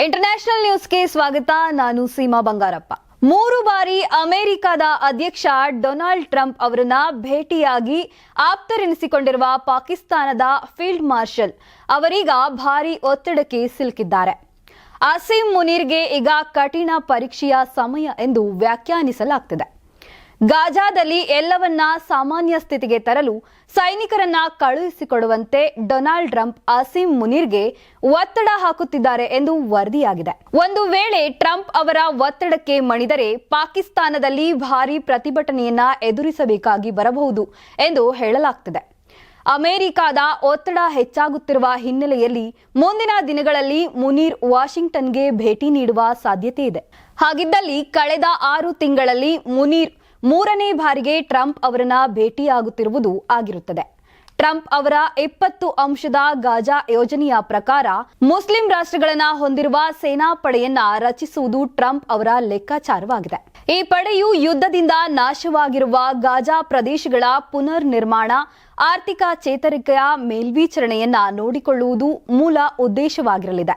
International ನ್ಯೂಸ್ಗೆ ಸ್ವಾಗತ. ನಾನು ಸೀಮಾ ಬಂಗಾರಪ್ಪ. 3 ಬಾರಿ ಅಮೆರಿಕದ ಅಧ್ಯಕ್ಷ ಡೊನಾಲ್ಡ್ ಟ್ರಂಪ್ ಅವರನ್ನ ಭೇಟಿಯಾಗಿ ಆಪ್ತರೆನಿಸಿಕೊಂಡಿರುವ ಪಾಕಿಸ್ತಾನದ ಫೀಲ್ಡ್ ಮಾರ್ಷಲ್ ಅವರೀಗ ಭಾರೀ ಒತ್ತಡಕ್ಕೆ ಸಿಲುಕಿದ್ದಾರೆ. ಅಸೀಂ ಮುನೀರ್ಗೆ ಈಗ ಕಠಿಣ ಪರೀಕ್ಷೆಯ ಸಮಯ ಎಂದು ವ್ಯಾಖ್ಯಾನಿಸಲಾಗುತ್ತಿದೆ. ಗಾಜಾದಲ್ಲಿ ಎಲ್ಲವನ್ನ ಸಾಮಾನ್ಯ ಸ್ಥಿತಿಗೆ ತರಲು ಸೈನಿಕರನ್ನ ಕಳುಹಿಸಿಕೊಡುವಂತೆ ಡೊನಾಲ್ಡ್ ಟ್ರಂಪ್ ಅಸೀಂ ಮುನೀರ್ಗೆ ಒತ್ತಡ ಹಾಕುತ್ತಿದ್ದಾರೆ ಎಂದು ವರದಿಯಾಗಿದೆ. ಒಂದು ವೇಳೆ ಟ್ರಂಪ್ ಅವರ ಒತ್ತಡಕ್ಕೆ ಮಣಿದರೆ ಪಾಕಿಸ್ತಾನದಲ್ಲಿ ಭಾರೀ ಪ್ರತಿಭಟನೆಯನ್ನ ಎದುರಿಸಬೇಕಾಗಿ ಬರಬಹುದು ಎಂದು ಹೇಳಲಾಗುತ್ತಿದೆ. ಅಮೆರಿಕದ ಒತ್ತಡ ಹೆಚ್ಚಾಗುತ್ತಿರುವ ಹಿನ್ನೆಲೆಯಲ್ಲಿ ಮುಂದಿನ ದಿನಗಳಲ್ಲಿ ಮುನೀರ್ ವಾಷಿಂಗ್ಟನ್ಗೆ ಭೇಟಿ ನೀಡುವ ಸಾಧ್ಯತೆ ಇದೆ. ಹಾಗಿದ್ದಲ್ಲಿ ಕಳೆದ 6 ತಿಂಗಳಲ್ಲಿ ಮುನೀರ್ 3ನೇ ಬಾರಿಗೆ ಟ್ರಂಪ್ ಅವರನ್ನ ಭೇಟಿಯಾಗುತ್ತಿರುವುದು ಆಗಿರುತ್ತದೆ. ಟ್ರಂಪ್ ಅವರ 20 ಅಂಶದ ಗಾಜಾ ಯೋಜನೆಯ ಪ್ರಕಾರ ಮುಸ್ಲಿಂ ರಾಷ್ಟ್ರಗಳನ್ನ ಹೊಂದಿರುವ ಸೇನಾಪಡೆಯನ್ನ ರಚಿಸುವುದು ಟ್ರಂಪ್ ಅವರ ಲೆಕ್ಕಾಚಾರವಾಗಿದೆ. ಈ ಪಡೆಯು ಯುದ್ಧದಿಂದ ನಾಶವಾಗಿರುವ ಗಾಜಾ ಪ್ರದೇಶಗಳ ಪುನರ್ ನಿರ್ಮಾಣ, ಆರ್ಥಿಕ ಚೇತರಿಕೆಯ ಮೇಲ್ವಿಚಾರಣೆಯನ್ನ ನೋಡಿಕೊಳ್ಳುವುದು ಮೂಲ ಉದ್ದೇಶವಾಗಿರಲಿದೆ.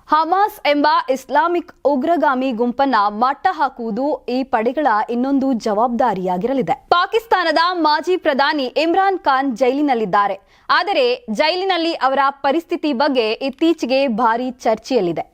ಹಮಾಸ್ ಎಂಬ ಇಸ್ಲಾಮಿಕ್ ಉಗ್ರಗಾಮಿ ಗುಂಪನ್ನ ಮಟ್ಟ ಹಾಕುವುದು ಈ ಪಡೆಗಳ ಇನ್ನೊಂದು ಜವಾಬ್ದಾರಿಯಾಗಿರಲಿದೆ. ಪಾಕಿಸ್ತಾನದ ಮಾಜಿ ಪ್ರಧಾನಿ ಇಮ್ರಾನ್ ಖಾನ್ ಜೈಲಿನಲ್ಲಿದ್ದಾರೆ. ಆದರೆ ಜೈಲಿನಲ್ಲಿ ಅವರ ಪರಿಸ್ಥಿತಿ ಬಗ್ಗೆ ಇತ್ತೀಚೆಗೆ ಭಾರೀ ಚರ್ಚೆಯಲ್ಲಿದೆ.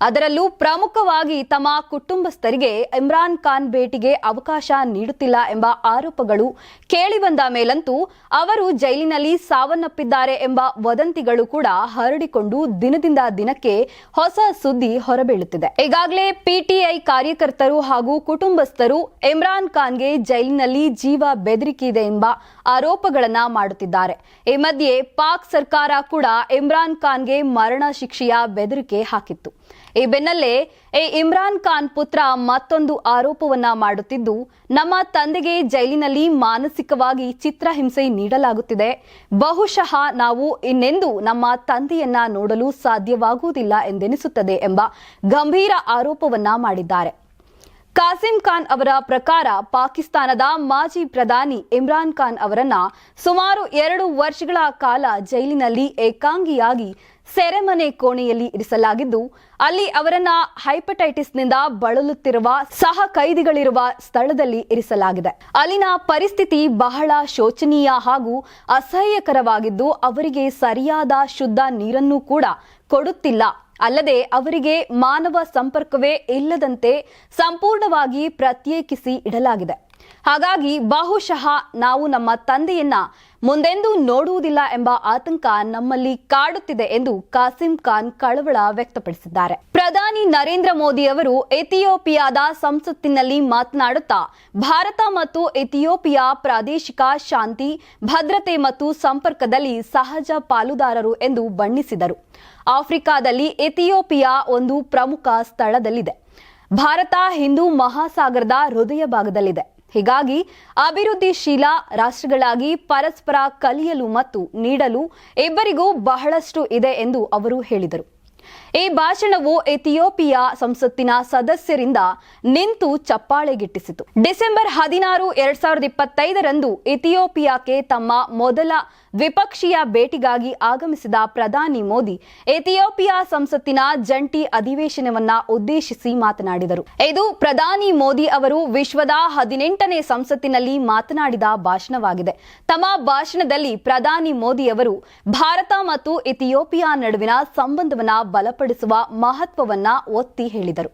ಅದರಲ್ಲೂ ಪ್ರಮುಖವಾಗಿ ತಮ್ಮ ಕುಟುಂಬಸ್ಥರಿಗೆ ಇಮ್ರಾನ್ ಖಾನ್ ಭೇಟಿಗೆ ಅವಕಾಶ ನೀಡುತ್ತಿಲ್ಲ ಎಂಬ ಆರೋಪಗಳು ಕೇಳಿಬಂದ ಮೇಲಂತೂ ಅವರು ಜೈಲಿನಲ್ಲಿ ಸಾವನ್ನಪ್ಪಿದ್ದಾರೆ ಎಂಬ ವದಂತಿಗಳು ಕೂಡ ಹರಡಿಕೊಂಡು ದಿನದಿಂದ ದಿನಕ್ಕೆ ಹೊಸ ಸುದ್ದಿ ಹೊರಬೀಳುತ್ತಿದೆ. ಈಗಾಗಲೇ ಪಿಟಿಐ ಕಾರ್ಯಕರ್ತರು ಹಾಗೂ ಕುಟುಂಬಸ್ಥರು ಇಮ್ರಾನ್ ಖಾನ್ಗೆ ಜೈಲಿನಲ್ಲಿ ಜೀವ ಬೆದರಿಕೆ ಇದೆ ಎಂಬ ಆರೋಪಗಳನ್ನ ಮಾಡುತ್ತಿದ್ದಾರೆ. ಈ ಮಧ್ಯೆ ಪಾಕ್ ಸರ್ಕಾರ ಕೂಡ ಇಮ್ರಾನ್ ಖಾನ್ಗೆ ಮರಣ ಶಿಕ್ಷೆಯ ಬೆದರಿಕೆ ಹಾಕಿತ್ತು. ಈ ಬೆನ್ನಲ್ಲೇ ಇಮ್ರಾನ್ ಖಾನ್ ಪುತ್ರ ಮತ್ತೊಂದು ಆರೋಪವನ್ನ ಮಾಡುತ್ತಿದ್ದು, ನಮ್ಮ ತಂದೆಗೆ ಜೈಲಿನಲ್ಲಿ ಮಾನಸಿಕವಾಗಿ ಚಿತ್ರಹಿಂಸೆ ನೀಡಲಾಗುತ್ತಿದೆ. ಬಹುಶಃ ನಾವು ಇನ್ನೆಂದೂ ನಮ್ಮ ತಂದೆಯನ್ನ ನೋಡಲು ಸಾಧ್ಯವಾಗುವುದಿಲ್ಲ ಎಂದೆನಿಸುತ್ತದೆ ಎಂಬ ಗಂಭೀರ ಆರೋಪವನ್ನ ಮಾಡಿದ್ದಾರೆ. ಕಾಸಿಂ ಖಾನ್ ಅವರ ಪ್ರಕಾರ ಪಾಕಿಸ್ತಾನದ ಮಾಜಿ ಪ್ರಧಾನಿ ಇಮ್ರಾನ್ ಖಾನ್ ಅವರನ್ನ ಸುಮಾರು 2 ವರ್ಷಗಳ ಕಾಲ ಜೈಲಿನಲ್ಲಿ ಏಕಾಂಗಿಯಾಗಿ ಸೆರೆಮನೆ ಕೋಣೆಯಲ್ಲಿ ಇರಿಸಲಾಗಿದ್ದು, ಅಲ್ಲಿ ಅವರನ್ನ ಹೈಪಟೈಟಿಸ್ನಿಂದ ಬಳಲುತ್ತಿರುವ ಸಹ ಕೈದಿಗಳಿರುವ ಸ್ಥಳದಲ್ಲಿ ಇರಿಸಲಾಗಿದೆ. ಅಲ್ಲಿನ ಪರಿಸ್ಥಿತಿ ಬಹಳ ಶೋಚನೀಯ ಹಾಗೂ ಅಸಹ್ಯಕರವಾಗಿದ್ದು, ಅವರಿಗೆ ಸರಿಯಾದ ಶುದ್ಧ ನೀರನ್ನು ಕೂಡ ಕೊಡುತ್ತಿಲ್ಲ. ಅಲ್ಲದೆ ಅವರಿಗೆ ಮಾನವ ಸಂಪರ್ಕವೇ ಇಲ್ಲದಂತೆ ಸಂಪೂರ್ಣವಾಗಿ ಪ್ರತ್ಯೇಕಿಸಿ ಇಡಲಾಗಿದೆ. ಹಾಗಾಗಿ ಬಹುಶಃ ನಾವು ನಮ್ಮ ತಂದೆಯನ್ನ ಮುಂದೆಂದೂ ನೋಡುವುದಿಲ್ಲ ಎಂಬ ಆತಂಕ ನಮ್ಮಲ್ಲಿ ಕಾಡುತ್ತಿದೆ ಎಂದು ಕಾಸಿಂ ಖಾನ್ ಕಳವಳ ವ್ಯಕ್ತಪಡಿಸಿದ್ದಾರೆ. ಪ್ರಧಾನಿ ನರೇಂದ್ರ ಮೋದಿ ಅವರು ಇಥಿಯೋಪಿಯಾದ ಸಂಸತ್ತಿನಲ್ಲಿ ಮಾತನಾಡುತ್ತಾ ಭಾರತ ಮತ್ತು ಇಥಿಯೋಪಿಯಾ ಪ್ರಾದೇಶಿಕ ಶಾಂತಿ, ಭದ್ರತೆ ಮತ್ತು ಸಂಪರ್ಕದಲ್ಲಿ ಸಹಜ ಪಾಲುದಾರರು ಎಂದು ಬಣ್ಣಿಸಿದರು. ಆಫ್ರಿಕಾದಲ್ಲಿ ಇಥಿಯೋಪಿಯಾ ಒಂದು ಪ್ರಮುಖ ಸ್ಥಳದಲ್ಲಿದೆ. ಭಾರತ ಹಿಂದೂ ಮಹಾಸಾಗರದ ಹೃದಯ ಭಾಗದಲ್ಲಿದೆ. ಹೀಗಾಗಿ ಅಭಿವೃದ್ಧಿಶೀಲ ರಾಷ್ಟ್ರಗಳಾಗಿ ಪರಸ್ಪರ ಕಲಿಯಲು ಮತ್ತು ನೀಡಲು ಇಬ್ಬರಿಗೂ ಬಹಳಷ್ಟು ಇದೆ ಎಂದು ಅವರು ಹೇಳಿದರು. ಈ ಭಾಷಣವು ಇಥಿಯೋಪಿಯಾ ಸಂಸತ್ತಿನ ಸದಸ್ಯರಿಂದ ನಿಂತು ಚಪ್ಪಾಳೆಗಿಟ್ಟಿಸಿತು. ಡಿಸೆಂಬರ್ 16, 2025ರಂದು ಇಥಿಯೋಪಿಯಾಕ್ಕೆ ತಮ್ಮ ಮೊದಲ ದ್ವಿಪಕ್ಷೀಯ ಭೇಟಿಗಾಗಿ ಆಗಮಿಸಿದ ಪ್ರಧಾನಿ ಮೋದಿ ಇಥಿಯೋಪಿಯಾ ಸಂಸತ್ತಿನ ಜಂಟಿ ಅಧಿವೇಶನವನ್ನ ಉದ್ದೇಶಿಸಿ ಮಾತನಾಡಿದರು. ಇದು ಪ್ರಧಾನಿ ಮೋದಿ ಅವರು ವಿಶ್ವದ 18ನೇ ಸಂಸತ್ತಿನಲ್ಲಿ ಮಾತನಾಡಿದ ಭಾಷಣವಾಗಿದೆ. ತಮ್ಮ ಭಾಷಣದಲ್ಲಿ ಪ್ರಧಾನಿ ಮೋದಿ ಅವರು ಭಾರತ ಮತ್ತು ಇಥಿಯೋಪಿಯಾ ನಡುವಿನ ಸಂಬಂಧವನ್ನ ಬಲಪಡಿಸುವ ಮಹತ್ವವನ್ನ ಒತ್ತಿ ಹೇಳಿದರು.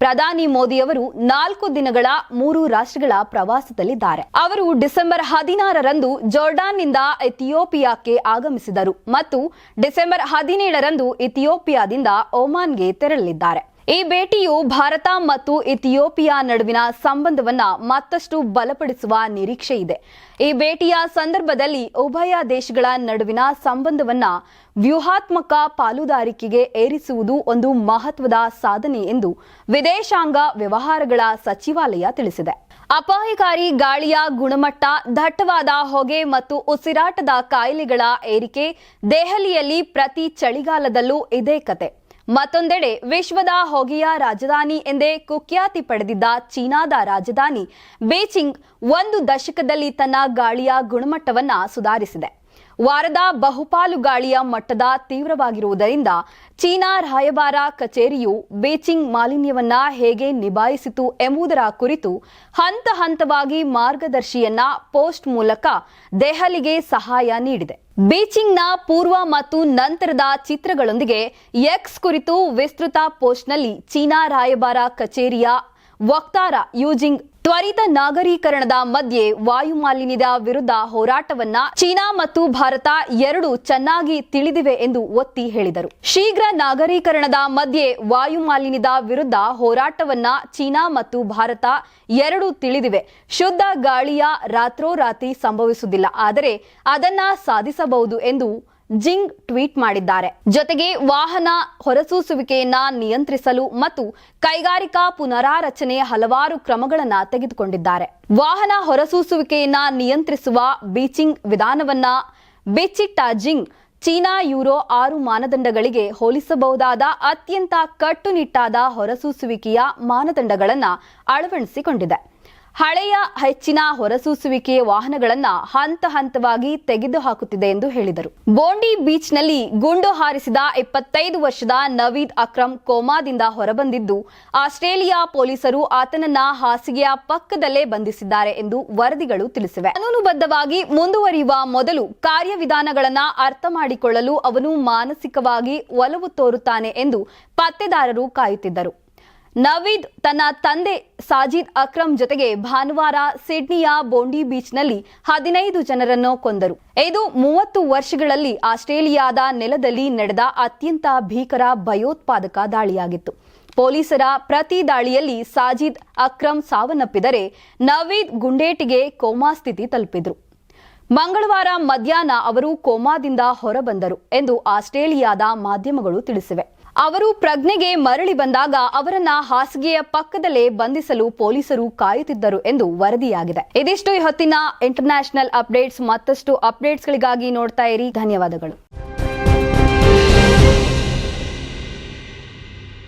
ಪ್ರಧಾನಿ ಮೋದಿ ಅವರು 4 ದಿನಗಳ 3 ರಾಷ್ಟ್ರಗಳ ಪ್ರವಾಸದಲ್ಲಿದ್ದಾರೆ. ಅವರು ಡಿಸೆಂಬರ್ 16ರಂದು ಜೋರ್ಡಾನ್ನಿಂದ ಇಥಿಯೋಪಿಯಾಕ್ಕೆ ಆಗಮಿಸಿದರು ಮತ್ತು ಡಿಸೆಂಬರ್ 17ರಂದು ಇಥಿಯೋಪಿಯಾದಿಂದ ಒಮಾನ್ಗೆ ತೆರಳಲಿದ್ದಾರೆ. ಈ ಭೇಟಿಯು ಭಾರತ ಮತ್ತು ಇಥಿಯೋಪಿಯಾ ನಡುವಿನ ಸಂಬಂಧವನ್ನ ಮತ್ತಷ್ಟು ಬಲಪಡಿಸುವ ನಿರೀಕ್ಷೆ ಇದೆ. ಈ ಭೇಟಿಯ ಸಂದರ್ಭದಲ್ಲಿ ಉಭಯ ದೇಶಗಳ ನಡುವಿನ ಸಂಬಂಧವನ್ನ ವ್ಯೂಹಾತ್ಮಕ ಪಾಲುದಾರಿಕೆಗೆ ಏರಿಸುವುದು ಒಂದು ಮಹತ್ವದ ಸಾಧನೆ ಎಂದು ವಿದೇಶಾಂಗ ವ್ಯವಹಾರಗಳ ಸಚಿವಾಲಯ ತಿಳಿಸಿದೆ. ಅಪಾಯಕಾರಿ ಗಾಳಿಯ ಗುಣಮಟ್ಟ, ದಟ್ಟವಾದ ಹೊಗೆ ಮತ್ತು ಉಸಿರಾಟದ ಕಾಯಿಲೆಗಳ ಏರಿಕೆ ದೆಹಲಿಯಲ್ಲಿ ಪ್ರತಿ ಚಳಿಗಾಲದಲ್ಲೂ ಇದೇ ಕತೆ. ಮತ್ತೊಂದೆಡೆ ವಿಶ್ವದ ಹೊಗೆಯ ರಾಜಧಾನಿ ಎಂದೇ ಕುಖ್ಯಾತಿ ಪಡೆದಿದ್ದ ಚೀನಾದ ರಾಜಧಾನಿ ಬೀಜಿಂಗ್ 1 ದಶಕದಲ್ಲಿ ತನ್ನ ಗಾಳಿಯ ಗುಣಮಟ್ಟವನ್ನ ಸುಧಾರಿಸಿದೆ. ವಾರದ ಬಹುಪಾಲು ಗಾಳಿಯ ಮಟ್ಟದ ತೀವ್ರವಾಗಿರುವುದರಿಂದ ಚೀನಾ ರಾಯಭಾರ ಕಚೇರಿಯು ಬೀಚಿಂಗ್ ಮಾಲಿನ್ಯವನ್ನ ಹೇಗೆ ನಿಭಾಯಿಸಿತು ಎಂಬುದರ ಕುರಿತು ಹಂತ ಹಂತವಾಗಿ ಮಾರ್ಗದರ್ಶಿಯನ್ನ ಪೋಸ್ಟ್ ಮೂಲಕ ದೆಹಲಿಗೆ ಸಹಾಯ ನೀಡಿದೆ. ಬೀಚಿಂಗ್ನ ಪೂರ್ವ ಮತ್ತು ನಂತರದ ಚಿತ್ರಗಳೊಂದಿಗೆ ಎಕ್ಸ್ ಕುರಿತು ವಿಸ್ತೃತ ಪೋಸ್ಟ್ನಲ್ಲಿ ಚೀನಾ ರಾಯಭಾರ ಕಚೇರಿಯ ವಕ್ತಾರ ಯೂಜಿಂಗ್ ತ್ವರಿತ ನಾಗರೀಕರಣದ ಮಧ್ಯೆ ವಾಯು ಮಾಲಿನ್ಯದ ವಿರುದ್ಧ ಹೋರಾಟವನ್ನ ಚೀನಾ ಮತ್ತು ಭಾರತ ಎರಡೂ ಚೆನ್ನಾಗಿ ತಿಳಿದಿವೆ ಎಂದು ಒತ್ತಿ ಹೇಳಿದರು. ಶೀಘ್ರ ನಾಗರೀಕರಣದ ಮಧ್ಯೆ ವಾಯು ಮಾಲಿನ್ಯದ ವಿರುದ್ಧ ಹೋರಾಟವನ್ನ ಚೀನಾ ಮತ್ತು ಭಾರತ ಎರಡೂ ತಿಳಿದಿವೆ. ಶುದ್ಧ ಗಾಳಿಯ ರಾತ್ರೋರಾತ್ರಿ ಸಂಭವಿಸುವುದಿಲ್ಲ, ಆದರೆ ಅದನ್ನ ಸಾಧಿಸಬಹುದು ಎಂದು ಜಿಂಗ್ ಟ್ವೀಟ್ ಮಾಡಿದ್ದಾರೆ. ಜೊತೆಗೆ ವಾಹನ ಹೊರಸೂಸುವಿಕೆಯನ್ನ ನಿಯಂತ್ರಿಸಲು ಮತ್ತು ಕೈಗಾರಿಕಾ ಪುನರಾರಚನೆ ಹಲವಾರು ಕ್ರಮಗಳನ್ನ ತೆಗೆದುಕೊಂಡಿದ್ದಾರೆ. ವಾಹನ ಹೊರಸೂಸುವಿಕೆಯನ್ನ ನಿಯಂತ್ರಿಸುವ ಬೀಚಿಂಗ್ ವಿಧಾನವನ್ನ ಬಿಚ್ಚಿಟ್ಟ ಜಿಂಗ್ ಚೀನಾ ಯೂರೋ 6 ಮಾನದಂಡಗಳಿಗೆ ಹೋಲಿಸಬಹುದಾದ ಅತ್ಯಂತ ಕಟ್ಟುನಿಟ್ಟಾದ ಹೊರಸೂಸುವಿಕೆಯ ಮಾನದಂಡಗಳನ್ನ ಅಳವಡಿಸಿಕೊಂಡಿದೆ. ಹಳೆಯ ಹೆಚ್ಚಿನ ಹೊರಸೂಸುವಿಕೆ ವಾಹನಗಳನ್ನ ಹಂತ ಹಂತವಾಗಿ ತೆಗೆದುಹಾಕುತ್ತಿದೆ ಎಂದು ಹೇಳಿದರು. ಬೋಂಡಿ ಬೀಚ್ನಲ್ಲಿ ಗುಂಡು ಹಾರಿಸಿದ 25 ವರ್ಷದ ನವೀದ್ ಅಕ್ರಮ್ ಕೋಮಾದಿಂದ ಹೊರಬಂದಿದ್ದು, ಆಸ್ಟ್ರೇಲಿಯಾ ಪೊಲೀಸರು ಆತನನ್ನ ಹಾಸಿಗೆಯ ಪಕ್ಕದಲ್ಲೇ ಬಂಧಿಸಿದ್ದಾರೆ ಎಂದು ವರದಿಗಳು ತಿಳಿಸಿವೆ. ಕಾನೂನುಬದ್ಧವಾಗಿ ಮುಂದುವರಿಯುವ ಮೊದಲು ಕಾರ್ಯವಿಧಾನಗಳನ್ನ ಅರ್ಥ ಮಾಡಿಕೊಳ್ಳಲು ಅವನು ಮಾನಸಿಕವಾಗಿ ಒಲವು ತೋರುತ್ತಾನೆ ಎಂದು ಪತ್ತೆದಾರರು ಕಾಯುತ್ತಿದ್ದರು. ನವೀದ್ ತನ್ನ ತಂದೆ ಸಾಜಿದ್ ಅಕ್ರಮ್ ಜೊತೆಗೆ ಭಾನುವಾರ ಸಿಡ್ನಿಯ ಬೋಂಡಿ ಬೀಚ್ನಲ್ಲಿ 15 ಜನರನ್ನು ಕೊಂದರು. ಇದು 30 ವರ್ಷಗಳಲ್ಲಿ ಆಸ್ಟ್ರೇಲಿಯಾದ ನೆಲದಲ್ಲಿ ನಡೆದ ಅತ್ಯಂತ ಭೀಕರ ಭಯೋತ್ಪಾದಕ ದಾಳಿಯಾಗಿತ್ತು. ಪೊಲೀಸರ ಪ್ರತಿ ದಾಳಿಯಲ್ಲಿ ಸಾಜಿದ್ ಅಕ್ರಮ್ ಸಾವನ್ನಪ್ಪಿದರೆ ನವೀದ್ ಗುಂಡೇಟಿಗೆ ಕೋಮಾ ಸ್ಥಿತಿ ತಲುಪಿದ್ರು. ಮಂಗಳವಾರ ಮಧ್ಯಾಹ್ನ ಅವರು ಕೋಮಾದಿಂದ ಹೊರಬಂದರು ಎಂದು ಆಸ್ಟ್ರೇಲಿಯಾದ ಮಾಧ್ಯಮಗಳು ತಿಳಿಸಿವೆ. ಅವರು ಪ್ರಜ್ಞೆಗೆ ಮರಳಿ ಬಂದಾಗ ಅವರನ್ನ ಹಾಸಿಗೆಯ ಪಕ್ಕದಲ್ಲೇ ಬಂಧಿಸಲು ಪೊಲೀಸರು ಕಾಯುತ್ತಿದ್ದರು ಎಂದು ವರದಿಯಾಗಿದೆ. ಇದಿಷ್ಟು ಈ ಹೊತ್ತಿನ ಇಂಟರ್ನ್ಯಾಷನಲ್ ಅಪ್ಡೇಟ್ಸ್. ಮತ್ತಷ್ಟು ಅಪ್ಡೇಟ್ಸ್ಗಳಿಗಾಗಿ ನೋಡ್ತಾ ಇರಿ. ಧನ್ಯವಾದಗಳು.